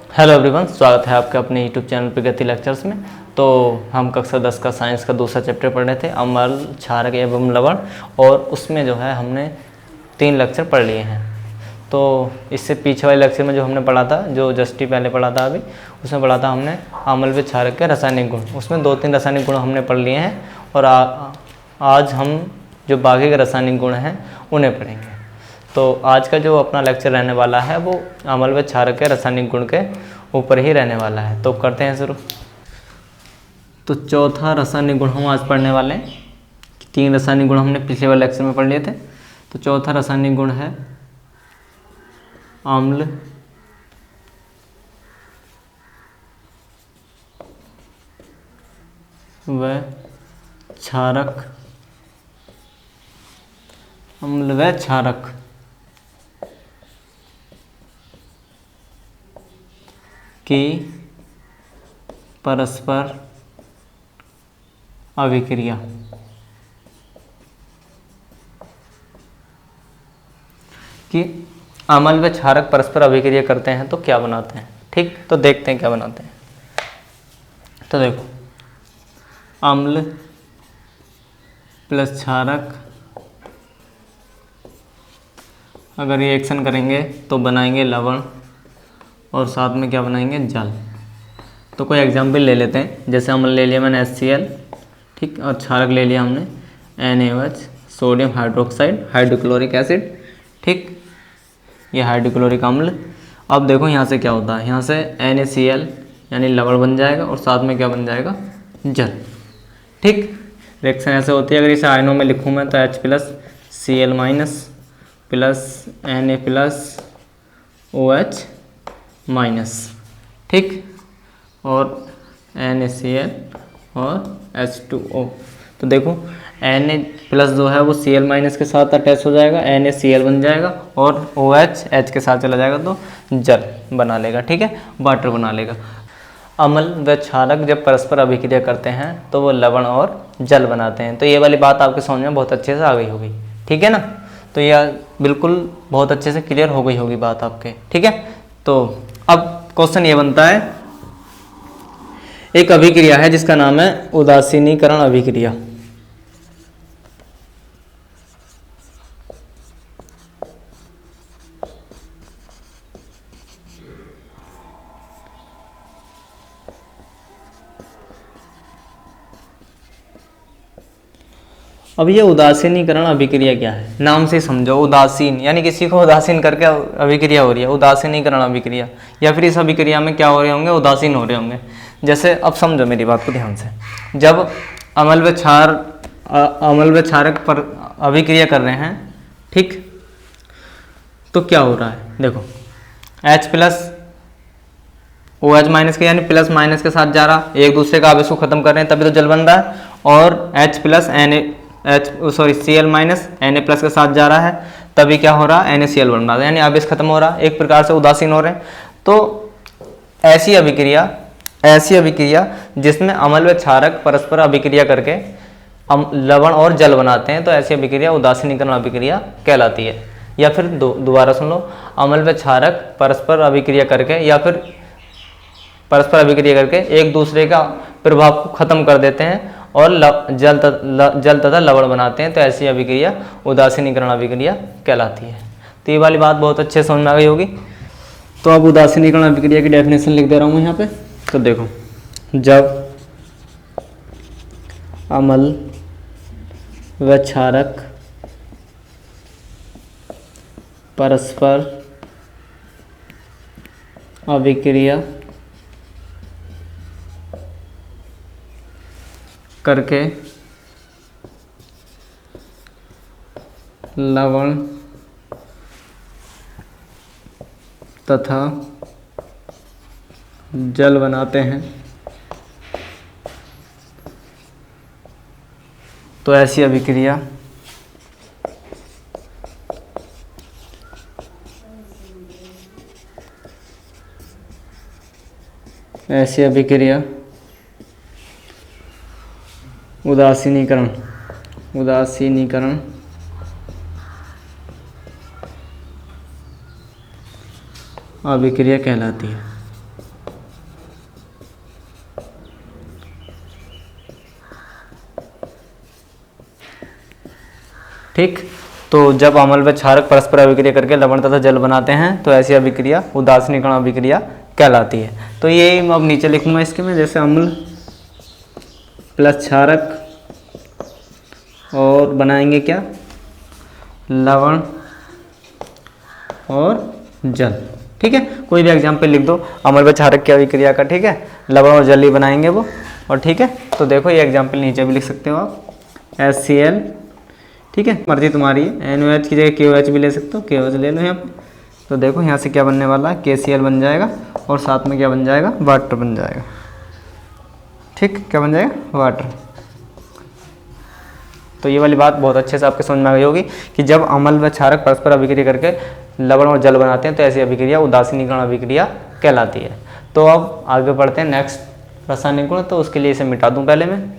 Hello everyone, स्वागत है आपका अपने यूट्यूब चैनल प्रगति लेक्चर्स में। तो हम कक्षा 10 का साइंस का दूसरा चैप्टर पढ़ रहे थे, अम्ल, क्षारक एवं लवण, और उसमें जो है हमने 3 लेक्चर पढ़ लिए हैं। तो इससे पीछे वाले लेक्चर में जो हमने पढ़ा था, जो जस्ट ही पहले पढ़ा था अभी, उसमें पढ़ा था हमने अम्ल व क्षारक के रासायनिक गुण। उसमें 2-3 रासायनिक गुण हमने पढ़ लिए हैं और आज हम जो बाकी के रासायनिक गुण हैं उन्हें पढ़ेंगे। तो आज का जो अपना लेक्चर रहने वाला है वो अम्ल व क्षारक के रासायनिक गुण के ऊपर ही रहने वाला है। तो करते हैं शुरू। तो चौथा रासायनिक गुण हम आज पढ़ने वाले हैं। 3 रासायनिक गुण हमने पिछले वाले लेक्चर में पढ़ लिए थे। तो चौथा रासायनिक गुण है अम्ल व क्षारक। अम्ल व क्षारक की परस्पर अभिक्रिया। कि अम्ल व क्षारक परस्पर अभिक्रिया करते हैं तो क्या बनाते हैं। ठीक, तो देखते हैं क्या बनाते हैं। तो देखो, अम्ल प्लस क्षारक अगर रिएक्शन करेंगे तो बनाएंगे लवण और साथ में क्या बनाएंगे, जल। तो कोई एग्जाम्पल ले लेते हैं। जैसे अम्ल ले लिया मैंने HCl, ठीक, और क्षारक ले लिया हमने NaOH, sodium hydroxide, hydrochloric acid, ठीक, ये हाइड्रोक्लोरिक अम्ल। अब देखो यहाँ से क्या होता है, यहाँ से NaCl यानी लवण बन जाएगा और साथ में क्या बन जाएगा, जल। ठीक, रिएक्शन ऐसे होती है। अगर इसे आयनों में लिखूँ मैं तो H+Cl- प्लस Na+OH-, ठीक, और NaCl और H2O। तो देखो Na+ जो है वो Cl- के साथ अटैच हो जाएगा, NaCl बन जाएगा और OH H के साथ चला जाएगा तो जल बना लेगा। ठीक है, वाटर बना लेगा। अम्ल व क्षारक जब परस्पर अभिक्रिया करते हैं तो वो लवण और जल बनाते हैं। तो ये वाली बात आपके समझ में बहुत अच्छे से आ गई होगी। ठीक है ना, तो यह बिल्कुल बहुत अच्छे से क्लियर हो गई होगी बात आपके। ठीक है, तो अब क्वेश्चन ये बनता है, एक अभिक्रिया है जिसका नाम है उदासीनीकरण अभिक्रिया। अब ये उदासीनीकरण अभिक्रिया क्या है, नाम से समझो। उदासीन यानी किसी को उदासीन करके अभिक्रिया हो रही है, उदासीनीकरण अभिक्रिया। या फिर इस अभिक्रिया में क्या हो रहे होंगे, उदासीन हो रहे होंगे। जैसे अब समझो मेरी बात को ध्यान से। जब अम्ल व क्षारक पर अभिक्रिया कर रहे हैं, ठीक, तो क्या हो रहा है, देखो H+OH- के यानी प्लस माइनस के साथ जा रहा, एक दूसरे का आवेश को खत्म कर रहे हैं तभी तो जल बन रहा है। और Cl- Na+ के साथ जा रहा है तभी क्या हो रहा है, NaCl बन रहा है, यानी आवेश खत्म हो रहा है, एक प्रकार से उदासीन हो रहे हैं। तो ऐसी अभिक्रिया जिसमें अम्ल व क्षारक परस्पर अभिक्रिया करके लवण और जल बनाते हैं, तो ऐसी अभिक्रिया उदासीनीकरण अभिक्रिया कहलाती है। या फिर दोबारा सुन लो, अम्ल व क्षारक परस्पर अभिक्रिया करके एक दूसरे का प्रभाव को खत्म कर देते हैं और जल तथा लवण बनाते हैं, तो ऐसी अभिक्रिया उदासीनीकरण अभिक्रिया कहलाती है। तो ये वाली बात बहुत अच्छे से समझ में आ गई होगी। तो अब उदासीनीकरण अभिक्रिया की डेफिनेशन लिख दे रहा हूँ यहाँ पे। तो देखो, जब अम्ल व क्षारक परस्पर अभिक्रिया करके लवण तथा जल बनाते हैं, तो ऐसी अभिक्रिया उदासीनीकरण अभिक्रिया कहलाती है। ठीक। तो जब अम्ल व क्षारक परस्पर अभिक्रिया करके लवण तथा जल बनाते हैं तो ऐसी अभिक्रिया उदासीनीकरण अभिक्रिया कहलाती है। तो ये अब नीचे लिखूंगा इसके में, जैसे अम्ल प्लस क्षारक और बनाएंगे क्या, लवण और जल। ठीक है, कोई भी एग्जाम्पल लिख दो अम्ल व क्षारक की अभिक्रिया का। ठीक है, लवण और जल ही बनाएंगे वो। और ठीक है, तो देखो ये एग्जाम्पल नीचे भी लिख सकते हो आप, HCl। ठीक है, मर्जी तुम्हारी है, NOH की जगह KOH भी ले सकते हो, KOH ले लो यहाँ पे। तो देखो यहाँ से क्या बनने वाला है, KCl बन जाएगा और साथ में क्या बन जाएगा, वाटर बन जाएगा। ठीक, क्या बन जाएगा, वाटर। तो ये वाली बात बहुत अच्छे से आपके समझ में आ गई होगी कि जब अम्ल व क्षारक परस्पर अभिक्रिया करके लवण और जल बनाते हैं तो ऐसी अभिक्रिया उदासीनीकरण अभिक्रिया कहलाती है। तो अब आगे बढ़ते हैं नेक्स्ट रासायनिक गुण। तो उसके लिए इसे मिटा दूं पहले मैं।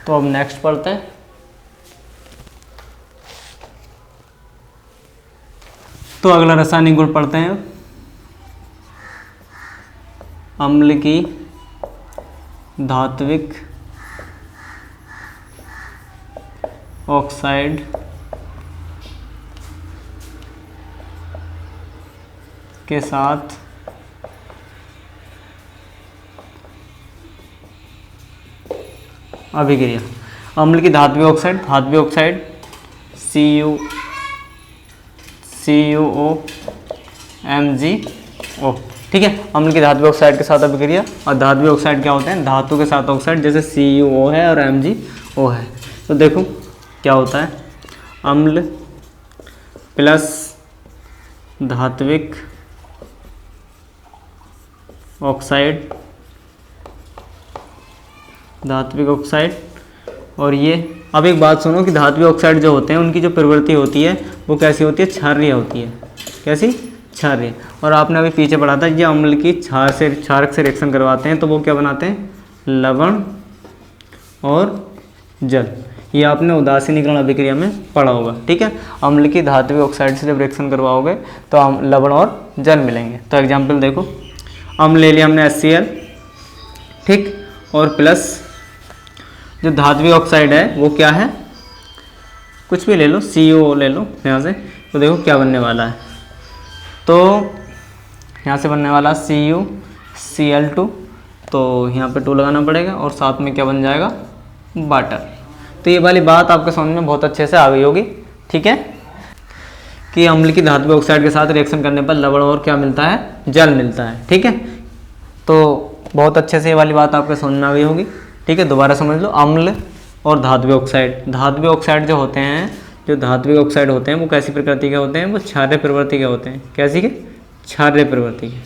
तो अब नेक्स्ट पढ़ते हैं। तो अगला रासायनिक गुण पढ़ते हैं, अम्ल की धात्विक ऑक्साइड के साथ अभिक्रिया। अम्ल की धात्विक ऑक्साइड CuO MgO। ठीक है, अम्ल की धात्विक ऑक्साइड के साथ अभिक्रिया। और धात्विक ऑक्साइड क्या होते हैं, धातु के साथ ऑक्साइड, जैसे CuO है और MgO है। तो देखो क्या होता है, अम्ल प्लस धात्विक ऑक्साइड, और ये अब एक बात सुनो कि धात्विक ऑक्साइड जो होते हैं उनकी जो प्रवृत्ति होती है वो कैसी होती है, क्षारीय होती है। कैसी, क्षारीय। और आपने अभी पीछे पढ़ा था, ये अम्ल की क्षारक से रिएक्शन करवाते हैं तो वो क्या बनाते हैं, लवण और जल। ये आपने उदासीनीकरण अभिक्रिया में पढ़ा होगा। ठीक है, अम्ल की धात्विक ऑक्साइड से जब रिएक्शन करवाओगे तो लवण और जल मिलेंगे। तो एग्जाम्पल देखो, अम्ल ले लिया हमने HCl, ठीक, और प्लस जो धात्विक ऑक्साइड है वो क्या है, कुछ भी ले लो, CuO ले लो यहाँ से। तो देखो क्या बनने वाला है, तो यहाँ से बनने वाला CuCl2, तो यहाँ पे 2 लगाना पड़ेगा और साथ में क्या बन जाएगा, वाटर। तो ये वाली बात आपके समझ में बहुत अच्छे से आ गई होगी। ठीक है, कि अम्ल की धात्विक ऑक्साइड के साथ रिएक्शन करने पर लवण और क्या मिलता है, जल मिलता है। ठीक है, तो बहुत अच्छे से ये वाली बात आपके समझ में आ गई होगी। ठीक है, दोबारा समझ लो, अम्ल और धात्विक ऑक्साइड जो होते हैं, वो कैसी प्रकृति के होते हैं, वो क्षारीय प्रवृत्ति के होते हैं। कैसी के, क्षारीय प्रवृत्ति के।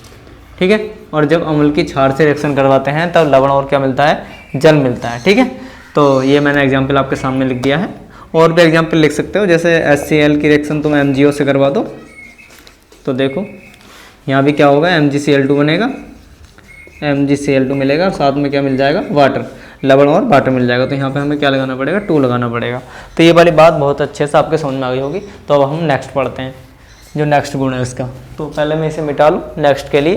ठीक है, और जब अम्ल की क्षार से रिएक्शन करवाते हैं तब लवण और क्या मिलता है, जल मिलता है। ठीक है, तो ये मैंने एग्जाम्पल आपके सामने लिख दिया है। और भी एग्जाम्पल लिख सकते हो, जैसे HCl की रिएक्शन तुम MgO से करवा दो तो देखो यहाँ भी क्या होगा, MgCl2 बनेगा, MgCl2 मिलेगा और साथ में क्या मिल जाएगा, वाटर, लवण और वाटर मिल जाएगा। तो यहाँ पे हमें क्या लगाना पड़ेगा, 2 लगाना पड़ेगा। तो ये वाली बात बहुत अच्छे से आपके समझ में आ गई होगी। तो अब हम नेक्स्ट पढ़ते हैं, जो नेक्स्ट गुण है इसका। तो पहले मैं इसे मिटा लूँ नेक्स्ट के लिए,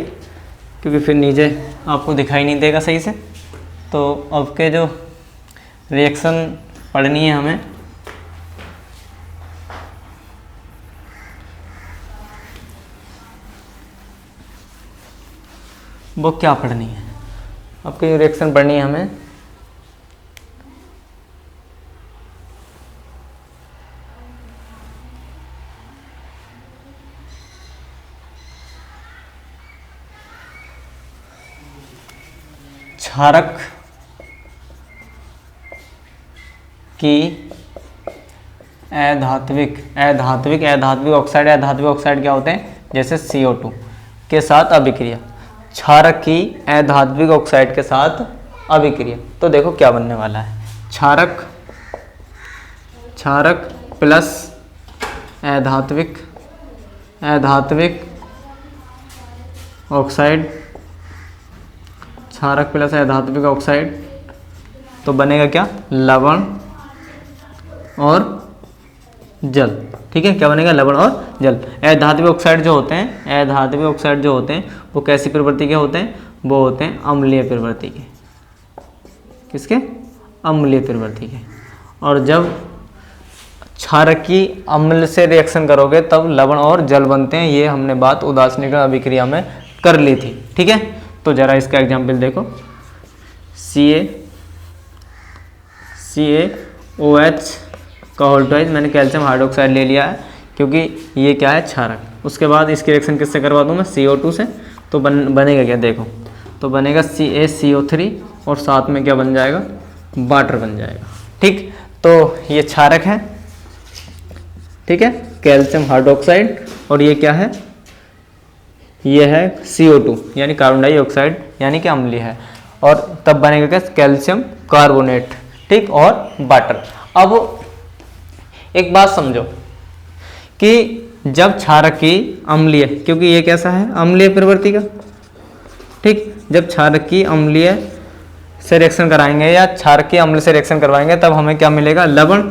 क्योंकि फिर नीचे आपको दिखाई नहीं देगा सही से। तो अब के जो रिएक्शन पढ़नी है हमें, वो क्या पढ़नी है, आपकी जो रिएक्शन पढ़नी है हमें, क्षारक की अधात्विक ऑक्साइड क्या होते हैं, जैसे CO2 के साथ अभिक्रिया, क्षारक की अधात्विक ऑक्साइड के साथ अभिक्रिया। तो देखो क्या बनने वाला है, क्षारक प्लस अधात्विक ऑक्साइड क्षारक प्लस अधात्विक ऑक्साइड, तो बनेगा क्या, लवण और जल। ठीक है, क्या बनेगा, लवण और जल। अधात्विक ऑक्साइड जो होते हैं, अधात्विक ऑक्साइड जो होते हैं वो कैसी प्रवृत्ति के होते हैं, वो होते हैं अम्लीय प्रवृत्ति के। किसके, अम्लीय प्रवृत्ति के। और जब क्षारकी अम्ल से रिएक्शन करोगे तब लवण और जल बनते हैं। ये हमने बात उदासीनीकरण अभिक्रिया में कर ली थी। ठीक है, तो जरा इसका एग्जाम्पल देखो, CaOH का होल ट्वाइस, मैंने कैल्शियम हाइड्रोक्साइड ले लिया है क्योंकि ये क्या है, क्षारक। उसके बाद इसकी रिएक्शन किससे करवा दूँ मैं, CO2 से। तो बनेगा क्या, देखो, तो बनेगा CaCO3 और साथ में क्या बन जाएगा, वाटर बन जाएगा। ठीक, तो ये क्षारक है, ठीक है, कैल्शियम हाइड्रोक्साइड, और ये क्या है, ये है CO2 यानी कार्बन डाइऑक्साइड, यानी कि अम्लीय है। और तब बनेगा क्या, कैल्शियम कार्बोनेट। ठीक, और वाटर। अब एक बात समझो कि जब क्षारकी अम्लीय, क्योंकि ये कैसा है, अम्लीय प्रवृत्ति का। ठीक, जब क्षारकी अम्लीय से रिएक्शन कराएंगे या क्षारकीय अम्ल से रिएक्शन करवाएंगे तब हमें क्या मिलेगा, लवण,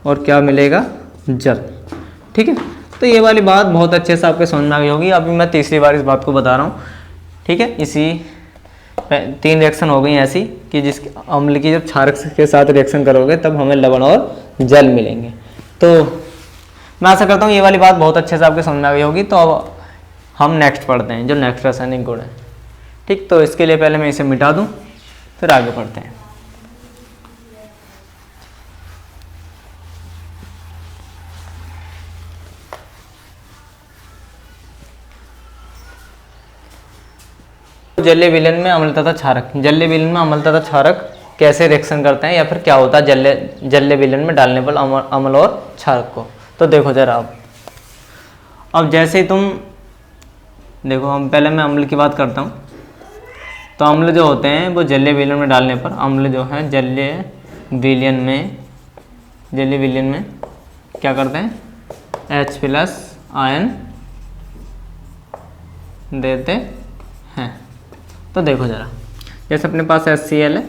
और क्या मिलेगा, जल। ठीक है, तो ये वाली बात बहुत अच्छे से आपके समझ में आ गई होगी। अभी मैं तीसरी बार इस बात को बता रहा हूँ। ठीक है, इसी 3 रिएक्शन हो गई ऐसी कि जिस अम्ल की जब क्षारक के साथ रिएक्शन करोगे तब हमें लवण और जल मिलेंगे। तो मैं आशा करता हूँ ये वाली बात बहुत अच्छे से आपके समझ में आ गई होगी। तो अब हम नेक्स्ट पढ़ते हैं, जो नेक्स्ट रासायनिक गुण है। ठीक, तो इसके लिए पहले मैं इसे मिटा दूँ, फिर आगे पढ़ते हैं। जलीय विलयन में अम्ल तथा क्षारक, जलीय विलयन में अम्ल तथा क्षारक कैसे रिएक्शन करते हैं या फिर क्या होता है जलीय विलयन में डालने पर अम्ल और क्षारक को। तो देखो जरा, अब जैसे ही तुम देखो, हम पहले मैं अम्ल की बात करता हूँ। तो अम्ल जो होते हैं वो जलीय विलयन में डालने पर, अम्ल जो है जलीय विलयन में क्या करते हैं, H+ आयन देते हैं। तो देखो जरा, जैसे अपने पास HCl है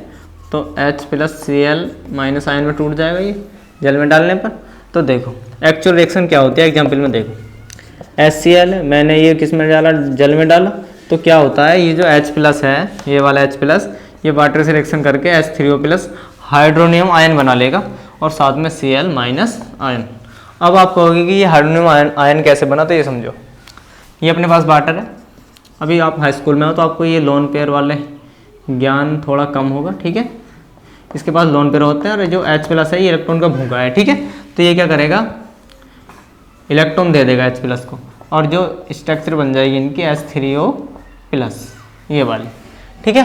तो H+Cl- आयन में टूट जाएगा ये जल में डालने पर। तो देखो एक्चुअल रिएक्शन क्या होती है, एग्जाम्पल में देखो, HCl मैंने ये किस में डाला, जल में डाला, तो क्या होता है, ये जो H+ है, ये वाला H+, ये वाटर से रिएक्शन करके H3O+ हाइड्रोनियम आयन बना लेगा और साथ में Cl- आयन। अब आप कहोगे कि ये हाइड्रोनियम आयन कैसे बना, तो ये समझो, ये अपने पास वाटर है। अभी आप हाई स्कूल में हो तो आपको ये लोन पेयर वाले ज्ञान थोड़ा कम होगा। ठीक है, इसके पास लोन पेयर होते हैं और जो H+ है ये इलेक्ट्रॉन का भूखा है। ठीक है, तो ये क्या करेगा, इलेक्ट्रॉन दे देगा H+ को, और जो स्ट्रक्चर बन जाएगी इनकी H3O+, ये वाली। ठीक है,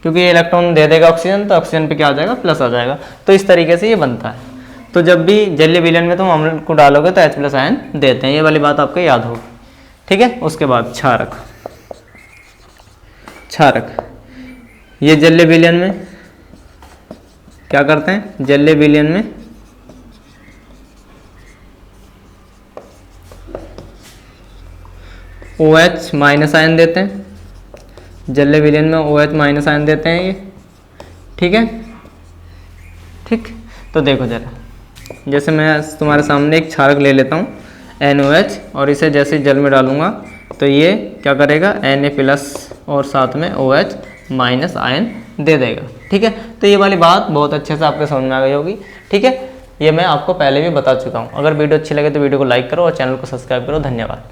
क्योंकि ये इलेक्ट्रॉन दे देगा ऑक्सीजन, तो ऑक्सीजन पे क्या आ जाएगा, प्लस आ जाएगा। तो इस तरीके से ये बनता है। तो जब भी जलीय विलयन में तुम अम्ल को डालोगे तो H+ आयन देते हैं, ये वाली बात आपको याद होगी। ठीक है, उसके बाद क्षारक, ये जलीय विलयन में क्या करते हैं, जलीय विलयन में OH- आयन देते हैं, जलीय विलयन में OH- आयन देते हैं ये। ठीक है, ठीक, तो देखो जरा, जैसे मैं तुम्हारे सामने एक क्षारक ले लेता हूँ NOH, और इसे जैसे जल में डालूंगा तो ये क्या करेगा, Na+ और साथ में OH- आयन दे देगा। ठीक है, तो ये वाली बात बहुत अच्छे से आपके समझ में आ गई होगी। ठीक है, ये मैं आपको पहले भी बता चुका हूँ। अगर वीडियो अच्छी लगे तो वीडियो को लाइक करो और चैनल को सब्सक्राइब करो। धन्यवाद।